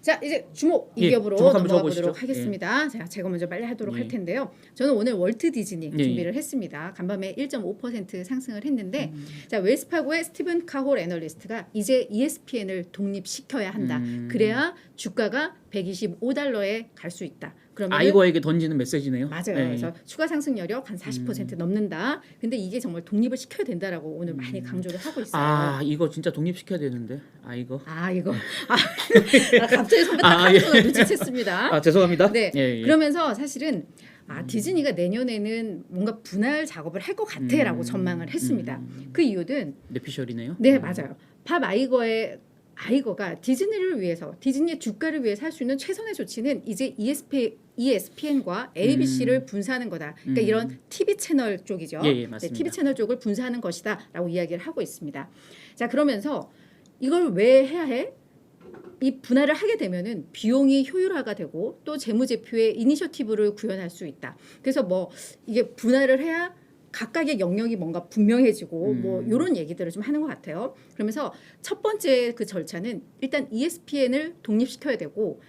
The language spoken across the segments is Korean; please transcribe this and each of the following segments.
자, 이제 주목 이 예, 기업으로 주목 한번 넘어가 줘보시죠. 보도록 하겠습니다. 자, 제가 먼저 빨리 하도록 예. 할 텐데요. 저는 오늘 월트 디즈니 예. 준비를 했습니다. 간밤에 1.5% 상승을 했는데 자, 웰스파고의 스티븐 카홀 애널리스트가 이제 ESPN을 독립시켜야 한다. 그래야 주가가 125달러에 갈 수 있다. 그러면 아이거에게 던지는 메시지네요. 맞아요. 예. 그래서 추가 상승 여력 한 40% 넘는다. 근데 이게 정말 독립을 시켜야 된다라고 오늘 많이 강조를 하고 있어요. 아 이거 진짜 독립시켜야 되는데. 아 이거. 이거 갑자기 선배 딱 하는 순간 눈치챘습니다. 아 죄송합니다. 네. 예, 예. 그러면서 사실은 디즈니가 내년에는 뭔가 분할 작업을 할 것 같아라고 전망을 했습니다. 그 이유는 내피셜이네요. 네 맞아요. 밥 아이거가 디즈니를 위해서 디즈니의 주가를 위해서 할 수 있는 최선의 조치는 이제 ESPN과 ABC를 분사하는 거다. 그러니까 이런 TV 채널 쪽이죠. 예, 맞습니다. 네, TV 채널 쪽을 분사하는 것이다라고 이야기를 하고 있습니다. 자 그러면서 이걸 왜 해야 해? 이 분할을 하게 되면은 비용이 효율화가 되고 또 재무제표의 이니셔티브를 구현할 수 있다. 그래서 뭐 이게 분할을 해야 각각의 영역이 뭔가 분명해지고 뭐 이런 얘기들을 좀 하는 것 같아요. 그러면서 첫 번째 그 절차는 일단 ESPN을 독립시켜야 되고,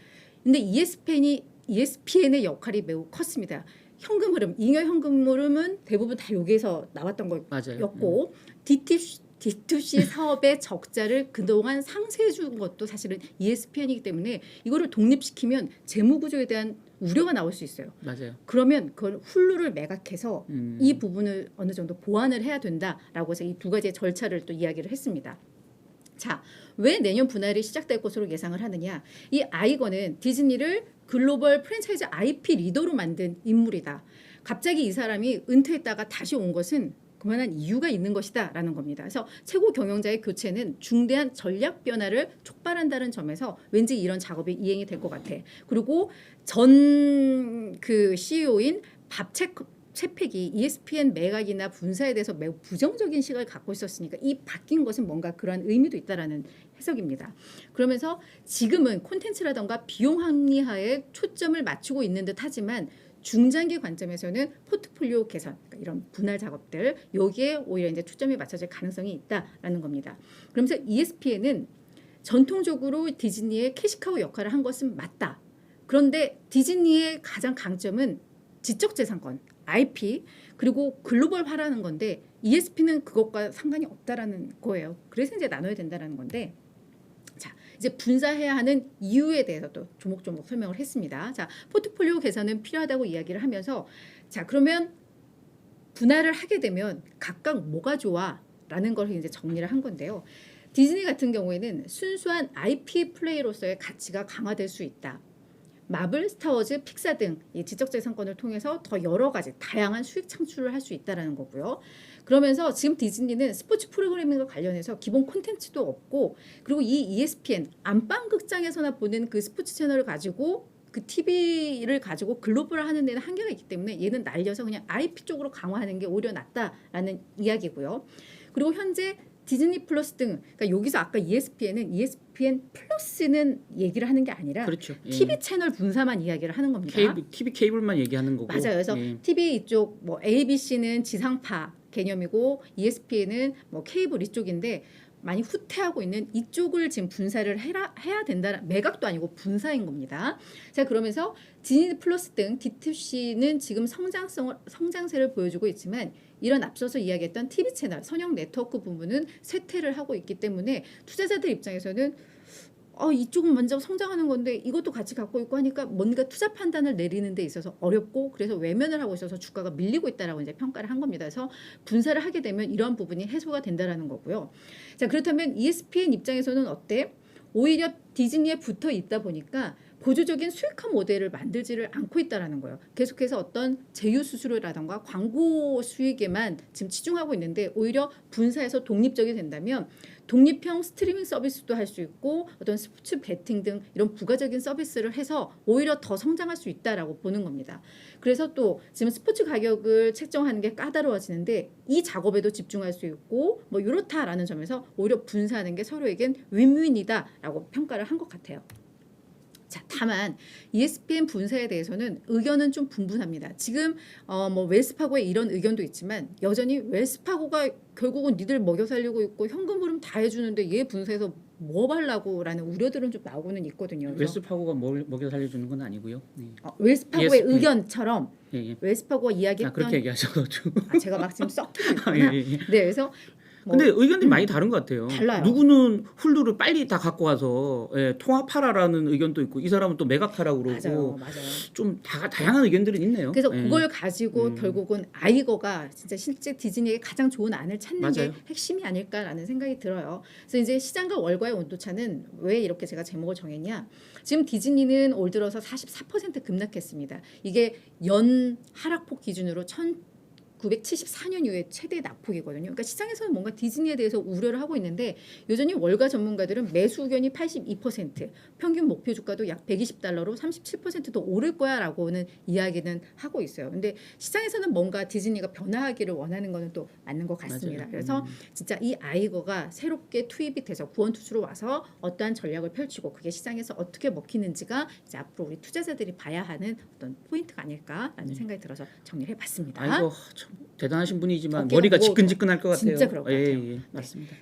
근데 ESPN의 역할이 매우 컸습니다. 현금 흐름, 잉여 현금 흐름은 대부분 다 여기에서 나왔던 거였고, D2C 사업의 적자를 그동안 상쇄해 준 것도 사실은 ESPN이기 때문에 이거를 독립시키면 재무 구조에 대한 우려가 나올 수 있어요. 맞아요. 그러면 그걸 훌루를 매각해서 이 부분을 어느 정도 보완을 해야 된다라고 해서 이 두 가지의 절차를 또 이야기를 했습니다. 자, 왜 내년 분할이 시작될 것으로 예상을 하느냐? 이 아이거는 디즈니를 글로벌 프랜차이즈 IP 리더로 만든 인물이다. 갑자기 이 사람이 은퇴했다가 다시 온 것은 그만한 이유가 있는 것이다라는 겁니다. 그래서 최고 경영자의 교체는 중대한 전략 변화를 촉발한다는 점에서 왠지 이런 작업이 이행이 될 것 같아. 그리고 전 그 CEO인 밥 채팩이 ESPN 매각이나 분사에 대해서 매우 부정적인 시각을 갖고 있었으니까 이 바뀐 것은 뭔가 그런 의미도 있다라는 해석입니다. 그러면서 지금은 콘텐츠라던가 비용 합리화에 초점을 맞추고 있는 듯 하지만 중장기 관점에서는 포트폴리오 개선, 그러니까 이런 분할 작업들 여기에 오히려 이제 초점이 맞춰질 가능성이 있다라는 겁니다. 그러면서 ESPN은 전통적으로 디즈니의 캐시카우 역할을 한 것은 맞다. 그런데 디즈니의 가장 강점은 지적재산권, IP 그리고 글로벌화라는 건데 ESPN은 그것과 상관이 없다라는 거예요. 그래서 이제 나눠야 된다라는 건데. 자, 이제 분사해야 하는 이유에 대해서도 조목조목 설명을 했습니다. 자, 포트폴리오 개선은 필요하다고 이야기를 하면서 자, 그러면 분할을 하게 되면 각각 뭐가 좋아? 라는 걸 이제 정리를 한 건데요. 디즈니 같은 경우에는 순수한 IP 플레이로서의 가치가 강화될 수 있다. 마블, 스타워즈, 픽사 등 이 지적재산권을 통해서 더 여러 가지 다양한 수익 창출을 할 수 있다는 거고요. 그러면서 지금 디즈니는 스포츠 프로그래밍과 관련해서 기본 콘텐츠도 없고 그리고 이 ESPN 안방극장에서나 보는 그 스포츠 채널을 가지고 그 TV를 가지고 글로벌화하는 데는 한계가 있기 때문에 얘는 날려서 그냥 IP 쪽으로 강화하는 게 오히려 낫다라는 이야기고요. 그리고 현재 디즈니 플러스 등 그러니까 여기서 아까 ESPN은 ESPN 플러스는 얘기를 하는 게 아니라 그렇죠. 예. TV 채널 분사만 이야기를 하는 겁니다. TV 케이블만 얘기하는 거고. 맞아요. 그래서 TV 이쪽 뭐 ABC는 지상파 개념이고 ESPN은 뭐 케이블 이쪽인데 많이 후퇴하고 있는 이쪽을 지금 분사를 해야 된다. 매각도 아니고 분사인 겁니다. 자 그러면서 디즈니 플러스 등 D2C는 지금 성장세를 보여주고 있지만 이런 앞서서 이야기했던 TV 채널 선형 네트워크 부분은 쇠퇴를 하고 있기 때문에 투자자들 입장에서는 이쪽은 먼저 성장하는 건데 이것도 같이 갖고 있고 하니까 뭔가 투자 판단을 내리는 데 있어서 어렵고 그래서 외면을 하고 있어서 주가가 밀리고 있다라고 이제 평가를 한 겁니다. 그래서 분사를 하게 되면 이러한 부분이 해소가 된다라는 거고요. 자, 그렇다면 ESPN 입장에서는 어때? 오히려 디즈니에 붙어 있다 보니까 보조적인 수익화 모델을 만들지를 않고 있다라는 거예요. 계속해서 어떤 제휴 수수료라던가 광고 수익에만 지금 치중하고 있는데 오히려 분사해서 독립적이 된다면 독립형 스트리밍 서비스도 할 수 있고 어떤 스포츠 베팅 등 이런 부가적인 서비스를 해서 오히려 더 성장할 수 있다라고 보는 겁니다. 그래서 또 지금 스포츠 가격을 책정하는 게 까다로워지는데 이 작업에도 집중할 수 있고 뭐 이렇다라는 점에서 오히려 분사하는 게 서로에겐 윈윈이다라고 평가를 한 것 같아요. 자, 다만 ESPN 분사에 대해서는 의견은 좀 분분합니다. 지금 뭐 웰스파고의 이런 의견도 있지만 여전히 웰스파고가 결국은 니들 먹여 살리고 있고 현금 흐름 다 해주는데 얘 분사에서 뭐 하려고라는 우려들은 좀 나오고는 있거든요. 그래서 웰스파고가 먹여 살려주는 건 아니고요. 네. 웰스파고의 ESPN. 의견처럼 예, 예. 웰스파고가 이야기했던 그렇게 얘기하셔가지고. 제가 막 지금 썩히고 있구나. 예, 예, 예. 네, 그래서 뭐 근데 의견들이 많이 다른 것 같아요. 달라요. 누구는 훌루를 빨리 다 갖고 와서 통합하라라는 의견도 있고 이 사람은 또 매각하라고 그러고 맞아요. 좀 다양한 의견들이 있네요. 그래서 예. 그걸 가지고 결국은 아이거가 진짜 실제 디즈니에게 가장 좋은 안을 찾는 맞아요. 게 핵심이 아닐까라는 생각이 들어요. 그래서 이제 시장과 월과의 온도차는 왜 이렇게 제가 제목을 정했냐? 지금 디즈니는 올 들어서 44% 급락했습니다. 이게 연 하락폭 기준으로 1974년 이후에 최대 낙폭이거든요. 그러니까 시장에서는 뭔가 디즈니에 대해서 우려를 하고 있는데 여전히 월가 전문가들은 매수 의견이 82%, 평균 목표 주가도 약 120달러로 37%더 오를 거야라고는 이야기는 하고 있어요. 근데 시장에서는 뭔가 디즈니가 변화하기를 원하는 거는 또 맞는 것 같습니다. 맞아요. 그래서 진짜 이 아이거가 새롭게 투입이 돼서 구원투수로 와서 어떠한 전략을 펼치고 그게 시장에서 어떻게 먹히는지가 이제 앞으로 우리 투자자들이 봐야 하는 어떤 포인트가 아닐까라는 생각이 들어서 정리를 해봤습니다. 아이고 참 대단하신 분이지만 어깨가 머리가 무거울 지끈지끈할 것 같아요. 진짜 그럴 것 같아요. 예, 맞습니다.